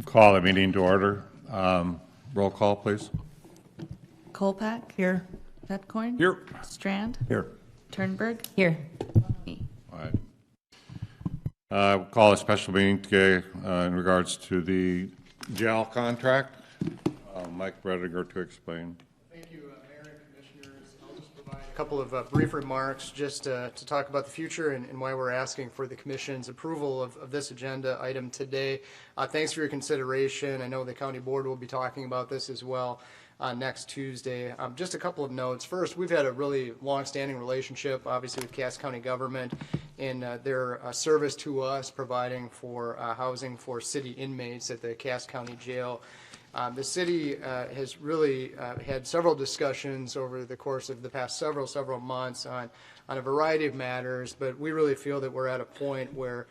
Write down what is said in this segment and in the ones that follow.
Call the meeting to order. Roll call, please. Kolpak? Here. Vetcoin? Here. Strand? Here. Turnberg? Here. Me. All right. We'll call a special meeting today in regards to the jail contract. Mike Rediger to explain. Thank you, Mayor and Commissioners. I'll just provide a couple of brief remarks just to talk about the future and why we're asking for the Commission's approval of this agenda item today. Thanks for your consideration. I know the County Board will be talking about this as well next Tuesday. Just a couple of notes. First, we've had a really long-standing relationship, obviously, with Cass County government in their service to us, providing for housing for city inmates at the Cass County Jail. The city has really had several discussions over the course of the past several months on a variety of matters, but we really feel that we're at a point where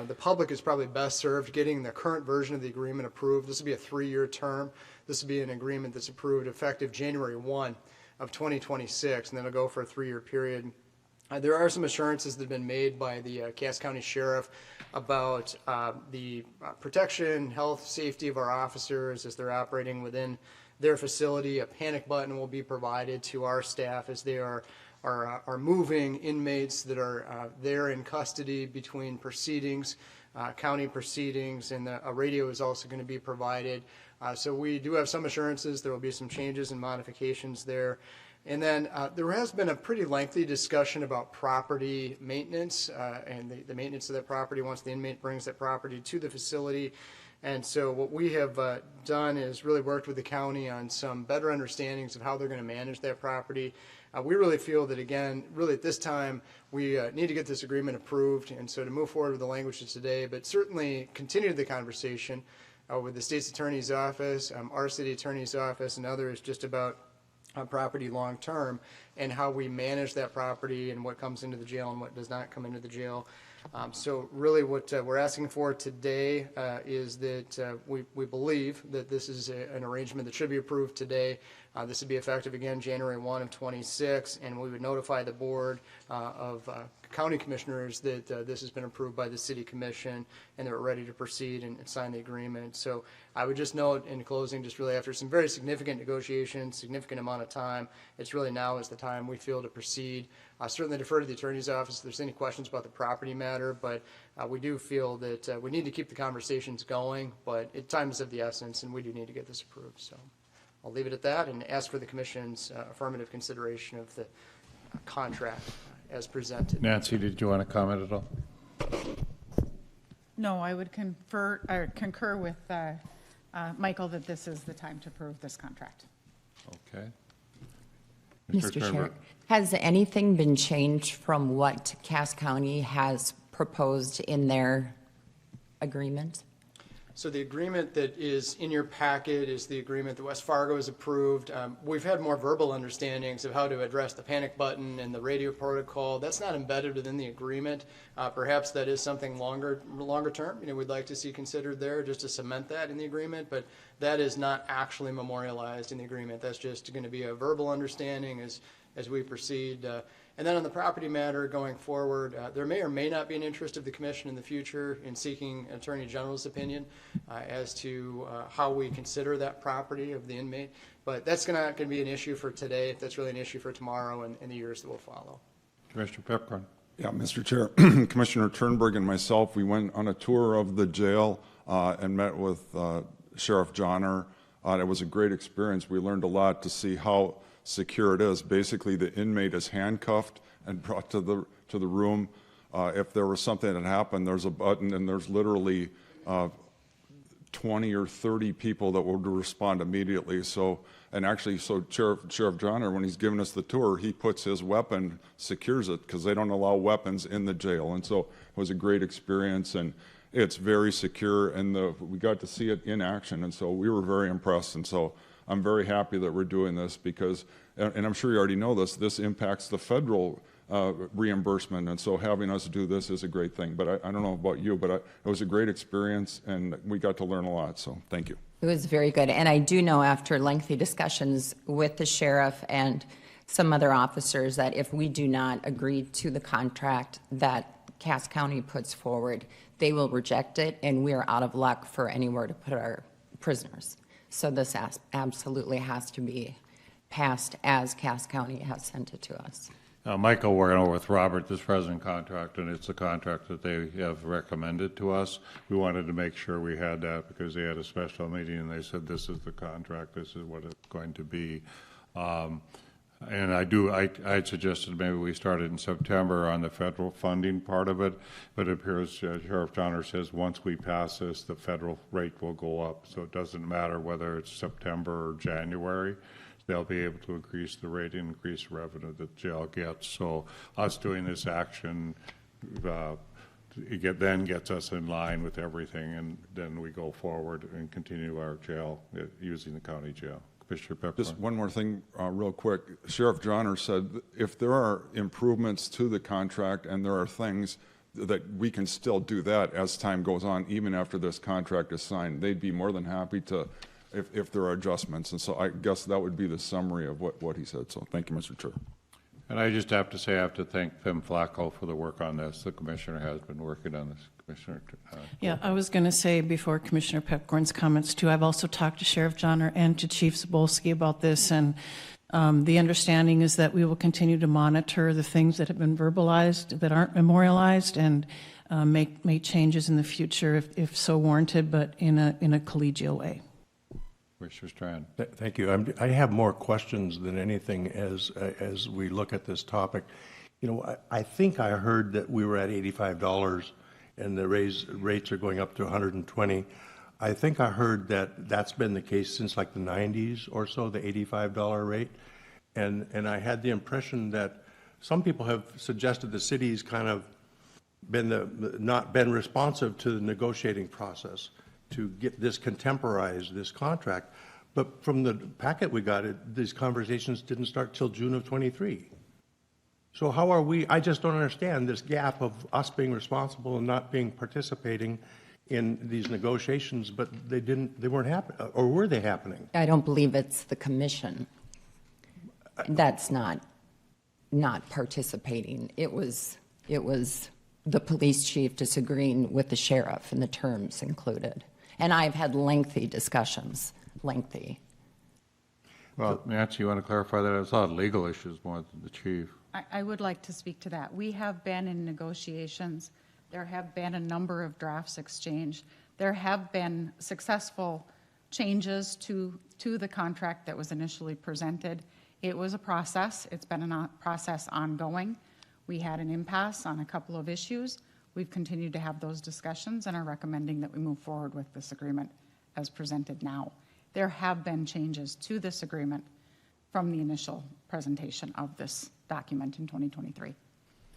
the public is probably best served getting the current version of the agreement approved. This will be a 3-year term. This will be an agreement that's approved effective January 1 of 2026, and then it'll go for a 3-year period. There are some assurances that have been made by the Cass County Sheriff about the protection, health, safety of our officers as they're operating within their facility. A panic button will be provided to our staff as they are moving inmates that are there in custody between proceedings, county proceedings, and a radio is also going to be provided. So we do have some assurances. There will be some changes and modifications there. And then there has been a pretty lengthy discussion about property maintenance and the maintenance of that property once the inmate brings that property to the facility. And so what we have done is really worked with the county on some better understandings of how they're going to manage that property. We really feel that, again, really at this time, we need to get this agreement approved. And so to move forward with the language today, but certainly continue the conversation with the state's attorney's office, our city attorney's office, and others just about property long term and how we manage that property and what comes into the jail and what does not come into the jail. So really what we're asking for today is that we believe that this is an arrangement that should be approved today. This would be effective again January 1 of 26, and we would notify the board of county commissioners that this has been approved by the city commission and they're ready to proceed and sign the agreement. So I would just note in closing, just really after some very significant negotiations, significant amount of time, it's really now is the time we feel to proceed. Certainly defer to the attorney's office if there's any questions about the property matter, but we do feel that we need to keep the conversations going, but time is of the essence and we do need to get this approved. So I'll leave it at that and ask for the commission's affirmative consideration of the contract as presented. Nancy, did you want to comment at all? No, I would concur with Michael that this is the time to approve this contract. Okay. Mr. Chair, Turnberg. has anything been changed from what Cass County has proposed in their agreement? So the agreement that is in your packet is the agreement that West Fargo has approved. We've had more verbal understandings of how to address the panic button and the radio protocol. That's not embedded within the agreement. Perhaps that is something longer term, we'd like to see considered there just to cement that in the agreement, but that is not actually memorialized in the agreement. That's just going to be a verbal understanding as we proceed. And then on the property matter going forward, there may or may not be an interest of the commission in the future in seeking Attorney General's opinion as to how we consider that property of the inmate. But that's not going to be an issue for today. That's really an issue for tomorrow and the years that will follow. Commissioner Pepcorn. Yeah, Mr. Chair, Commissioner Turnberg and myself, we went on a tour of the jail and met with Sheriff Johnner. It was a great experience. We learned a lot to see how secure it is. Basically, the inmate is handcuffed and brought to the room. If there was something that happened, there's a button, and there's literally 20 or 30 people that will respond immediately. So Sheriff Johnner, when he's giving us the tour, he puts his weapon, secures it, because they don't allow weapons in the jail. And so it was a great experience, and it's very secure, and we got to see it in action, and so we were very impressed. And so I'm very happy that we're doing this because, and I'm sure you already know this impacts the federal reimbursement, and so having us do this is a great thing. But I don't know about you, but it was a great experience, and we got to learn a lot, so thank you. It was very good. And I do know after lengthy discussions with the sheriff and some other officers that if we do not agree to the contract that Cass County puts forward, they will reject it, and we are out of luck for anywhere to put our prisoners. So this absolutely has to be passed as Cass County has sent it to us. Michael, we're over with Robert, this present contract, and it's a contract that they have recommended to us. We wanted to make sure we had that because they had a special meeting and they said, this is the contract, this is what it's going to be. And I suggested maybe we started in September on the federal funding part of it, but it appears Sheriff Johnner says once we pass this, the federal rate will go up. So it doesn't matter whether it's September or January. They'll be able to increase the rate, increase the revenue that jail gets. So us doing this action then gets us in line with everything, and then we go forward and continue our jail using the county jail. Commissioner Pepper. Just one more thing, real quick. Sheriff Johnner said if there are improvements to the contract and there are things that we can still do that as time goes on, even after this contract is signed, they'd be more than happy to, if there are adjustments. And so I guess that would be the summary of what he said. So thank you, Mr. Chair. And I just have to say, I have to thank Pim Flacco for the work on this. The commissioner has been working on this. Commissioner. Yeah, I was going to say before Commissioner Pepcorn's comments too, I've also talked to Sheriff Johnner and to Chief Zabolski about this, and the understanding is that we will continue to monitor the things that have been verbalized that aren't memorialized and make changes in the future if so warranted, but in a collegial way. Commissioner Strand. Thank you. I have more questions than anything as we look at this topic. You know, I think I heard that we were at $85 and the rates are going up to 120. I think I heard that that's been the case since like the 90s or so, the $85 rate. And I had the impression that some people have suggested the city's kind of been not been responsive to the negotiating process to get this contemporized, this contract. But from the packet we got, these conversations didn't start till June of 23. So how are we, I just don't understand this gap of us being responsible and not participating in these negotiations, but they weren't happening, or were they happening? I don't believe it's the commission that's not participating. It was the police chief disagreeing with the sheriff and the terms included. And I've had lengthy discussions, lengthy. Well, Nancy, you want to clarify that? It's a lot of legal issues more than the chief. I would like to speak to that. We have been in negotiations. There have been a number of drafts exchanged. There have been successful changes to the contract that was initially presented. It was a process. It's been a process ongoing. We had an impasse on a couple of issues. We've continued to have those discussions and are recommending that we move forward with this agreement as presented now. There have been changes to this agreement from the initial presentation of this document in 2023.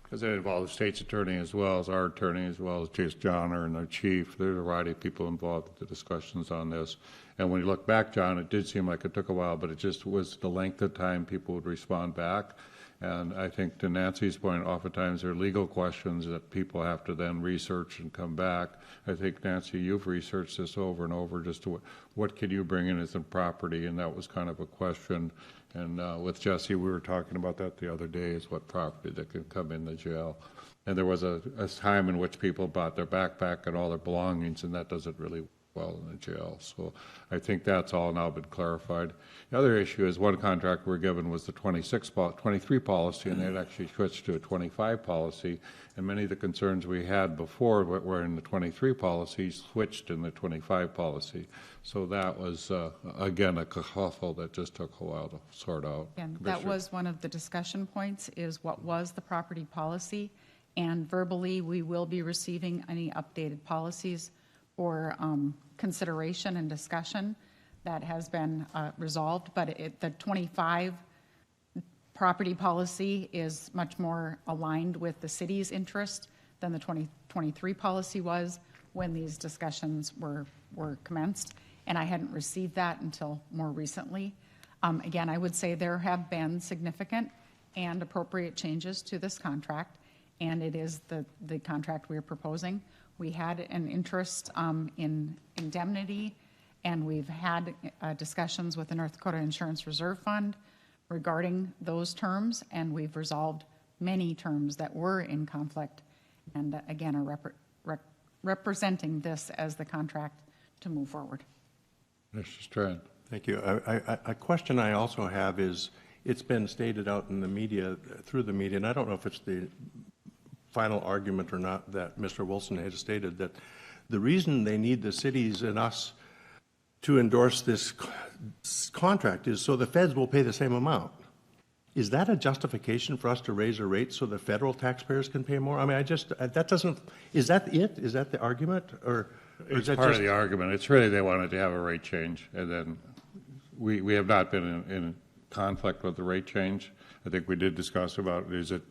Because it involved the state's attorney as well as our attorney, as well as Chase Johnner and our chief. There's a variety of people involved with the discussions on this. And when you look back, John, it did seem like it took a while, but it just was the length of time people would respond back. And I think to Nancy's point, oftentimes there are legal questions that people have to then research and come back. I think, Nancy, you've researched this over and over, just to what can you bring in as a property, and that was kind of a question. And with Jesse, we were talking about that the other day, is what property that can come in the jail. And there was a time in which people bought their backpack and all their belongings, and that doesn't really well in the jail. So I think that's all now been clarified. The other issue is one contract we're given was the 23 policy, and they'd actually switched to a 25 policy. And many of the concerns we had before were in the 23 policy switched in the 25 policy. So that was, again, a kerfuffle that just took a while to sort out. And that was one of the discussion points, is what was the property policy. And verbally, we will be receiving any updated policies for consideration and discussion. That has been resolved, but the 25 property policy is much more aligned with the city's interest than the 2023 policy was when these discussions were commenced, and I hadn't received that until more recently. Again, I would say there have been significant and appropriate changes to this contract, and it is the contract we are proposing. We had an interest in indemnity, and we've had discussions with the North Dakota Insurance Reserve Fund regarding those terms, and we've resolved many terms that were in conflict, and again are representing this as the contract to move forward. Mr. Strand. Thank you. A question I also have is, it's been stated out in the media, through the media, and I don't know if it's the final argument or not, that Mr. Wilson has stated that the reason they need the cities and us to endorse this contract is so the feds will pay the same amount. Is that a justification for us to raise a rate so the federal taxpayers can pay more? I mean, that doesn't, is that it? Is that the argument? Or is It's that part of just? the argument. It's really they wanted to have a rate change, and then we have not been in conflict with the rate change. I think we did discuss about, is it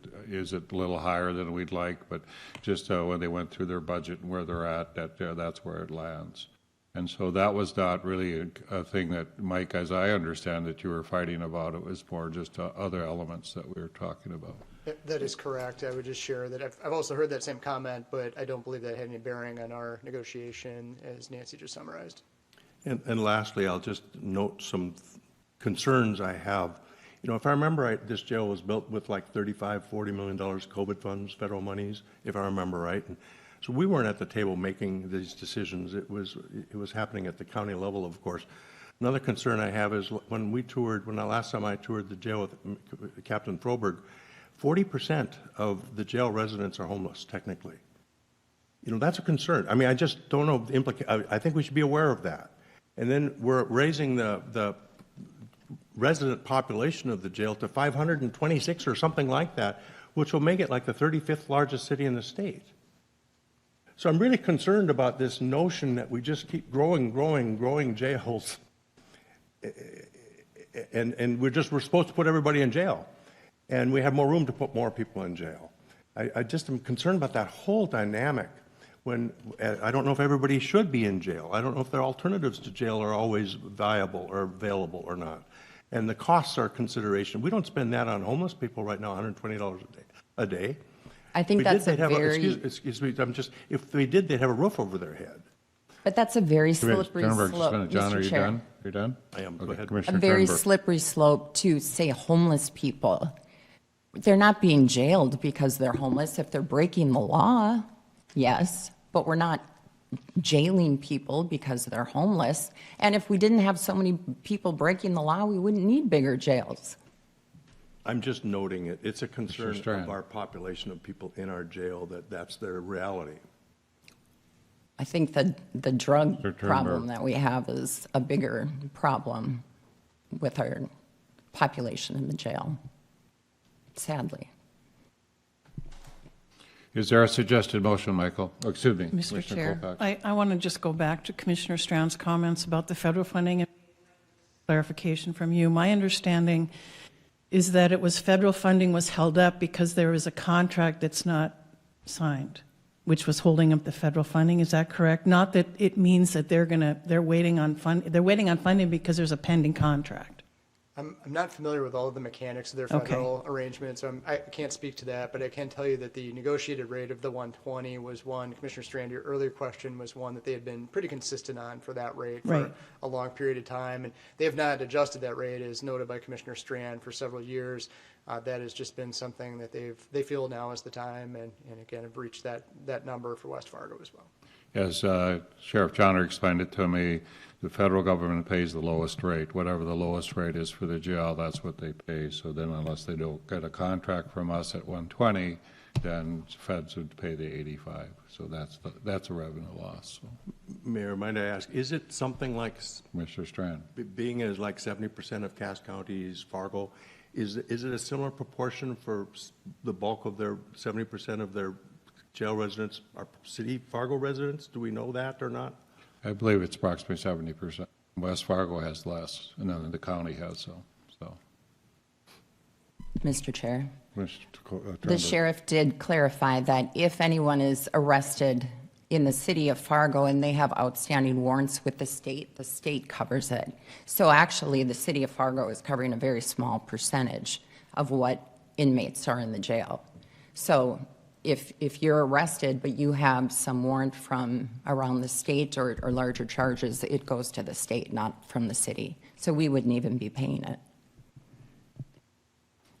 a little higher than we'd like, but just when they went through their budget and where they're at, that's where it lands. And so that was not really a thing that, Mike, as I understand that you were fighting about. It was more just other elements that we were talking about. That is correct. I would just share that I've also heard that same comment, but I don't believe that had any bearing on our negotiation, as Nancy just summarized. And lastly, I'll just note some concerns I have. You know, if I remember right, this jail was built with like $40 million COVID funds, federal monies, if I remember right. And so we weren't at the table making these decisions. It was happening at the county level, of course. Another concern I have is when the last time I toured the jail with Captain Froberg, 40% of the jail residents are homeless, technically. You know, that's a concern. I mean, I just don't know the I think we should be aware of that. And then we're raising the resident population of the jail to 526 or something like that, which will make it like the 35th largest city in the state. So I'm really concerned about this notion that we just keep growing jails, and we're supposed to put everybody in jail, and we have more room to put more people in jail. I just am concerned about that whole dynamic. When I don't know if everybody should be in jail. I don't know if their alternatives to jail are always viable or available or not. And the costs are a consideration. We don't spend that on homeless people right now, $120 a day. I think that's a very, excuse me, if they did, they'd have a roof over their head. but that's a very slippery Turnberg, slope, John, are Mr. you Chair. done? You're done? I am. Go Okay, ahead. A Commissioner very Turnberg. slippery slope to say homeless people. They're not being jailed because they're homeless. If they're breaking the law, yes, but we're not jailing people because they're homeless. And if we didn't have so many people breaking the law, we wouldn't need bigger jails. I'm just noting it. It's a concern Strand. of our population of people in our jail that's their reality. I think the drug Mr. Turnberg. problem that we have is a bigger problem with our population in the jail, sadly. Is there a suggested motion, Michael? Oh, excuse me. Mr. Commissioner Chair, Colfax. I want to just go back to Commissioner Strand's comments about the federal funding and clarification from you. My understanding is that it was federal funding was held up because there was a contract that's not signed, which was holding up the federal funding. Is that correct? Not that it means that they're waiting on funding because there's a pending contract. I'm not familiar with all of the mechanics of their Okay. federal arrangements, so I can't speak to that, but I can tell you that the negotiated rate of the 120 was one, Commissioner Strand, your earlier question was one that they had been pretty consistent on for that rate for Right. a long period of time, and they have not adjusted that rate, as noted by Commissioner Strand, for several years. That has just been something that they feel now is the time, and again, have reached that number for West Fargo as well. As Sheriff Johnner explained it to me, the federal government pays the lowest rate. Whatever the lowest rate is for the jail, that's what they pay. So then unless they don't get a contract from us at 120, then feds would pay the 85. So that's a revenue loss. So, Mayor, might I ask, is it something like, Mr. Strand. being as like 70% of Cass County's Fargo, is it a similar proportion for the bulk of their 70% of their jail residents are city Fargo residents? Do we know that or not? I believe it's approximately 70%. West Fargo has less, and then the county has so. Mr. Chair. Mr. The Turnberg. sheriff did clarify that if anyone is arrested in the city of Fargo and they have outstanding warrants with the state covers it. So actually, the city of Fargo is covering a very small percentage of what inmates are in the jail. So if you're arrested, but you have some warrant from around the state or larger charges, it goes to the state, not from the city. So we wouldn't even be paying it.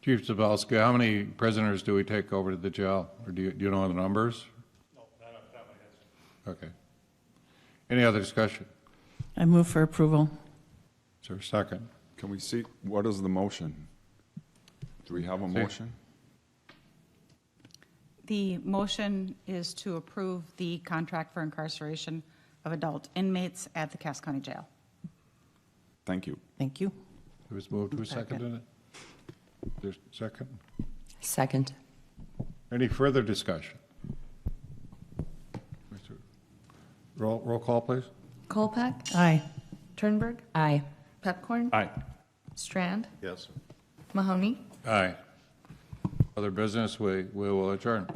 Chief Zabalski, how many prisoners do we take over to the jail? Or do you know the numbers? Okay. Any other discussion? I move for approval. Is there a second? Can we see, what is the motion? Do we have a motion? The motion is to approve the contract for incarceration of adult inmates at the Cass County Jail. Thank you. Thank you. It was moved. Who seconded it? There's a second? Second. Any further discussion? Roll call, please. Kolpak, Aye. Turnberg, Aye. Pepcorn, Aye. Strand, Yes. Mahoney. Aye. Other business, we will adjourn.